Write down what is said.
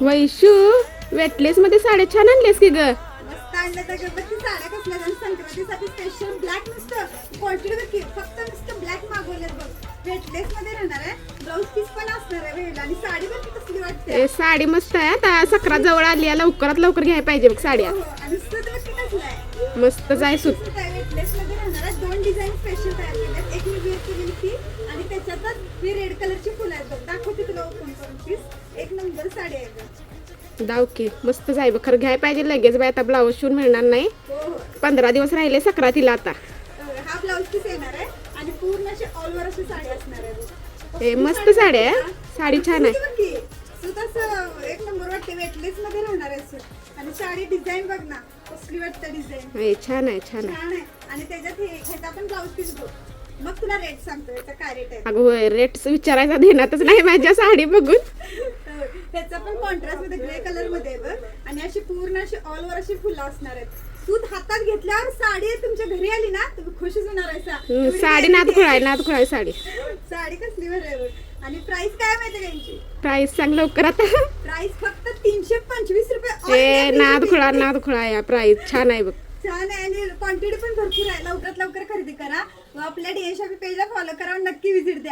Vaishu weightless मध्ये साड्या छान आणलेस की ग. मस्त आणलं तर गणपती साड्या कसल्या आणि संक्रांतीसाठी स्पेशल ब्लॅक नुसतं क्वालिटी बघ फक्त नुसतं ब्लॅक मागवलेत बघ. वेटलेस मध्ये राहणार आहे, ब्लाऊज पीस पण असणार आहे वेगळं आणि साडी बघ कसली वाटते. साडी मस्त आहे. आता सकरा जवळ आली आहे, लवकरात लवकर घ्यायला पाहिजे बघ साड्या. हो, आणि सूत बघ कसलं आहे. मस्त जाय सूत. वेटलेस मध्ये राहणार आहे. 2 डिझाईन स्पेशल तयार केल्यात. एक मी वेअर केलेली ती आणि त्याच्यातच ही रेड कलरची फुलं आहेत बघ. दाखवते तुला ओपन करून पीस. एक नंबर साडी आहे बघ. दाव की मस्त जाय बघ. खरं घ्यायला पाहिजे लगेच बाय. आता ब्लाऊज शिवून मिळणार नाही. हो 15 दिवस राहिले सक्रातीला आता. हा ब्लाऊज पीस येणार आहे आणि पूर्ण अशी ऑल ओव्हर अशी साडी असणार आहे बघ. ए मस्त साडी आहे. साडी छान आहे. बघ की, सूत असं एक नंबर वाटते. वेटलेस मध्ये राहणार आहे सूत आणि साडी डिझाईन बघ ना कसली वाटतं डिझाईन. ए, छान आहे छान आहे. छान आहे आणि त्याच्यात ह्याचा पण ब्लाऊज पीस बघ. मग तुला रेट सांगतो याचा काय रेट आहे. अगं होय रेट विचारायचा देण्यातच नाही माझ्या साडी बघून. त्याचा पण कॉन्ट्रास्ट मध्ये ग्रे कलर मध्ये आहे बघ आणि अशी पूर्ण अशी ऑल ओव्हर अशी फुलं असणार आहेत. सूत हातात घेतल्यावर साडी तुमच्या घरी आली ना तुम्ही खुशच होणार आहे. साडी नाद खुळाय साडी. साडी कसली बरं आहे बघ. आणि प्राइस काय माहिती का यांची. प्राइस सांग लवकर आता. प्राइस फक्त 325 रुपये. ए नाद खुळा या. प्राइस छान आहे बघ. छान आहे आणि क्वांटिटी पण भरपूर आहे. लवकरात लवकर खरेदी करा व आपल्या डीएशआयपी पेजला फॉलो करा, नक्की व्हिजिट द्या.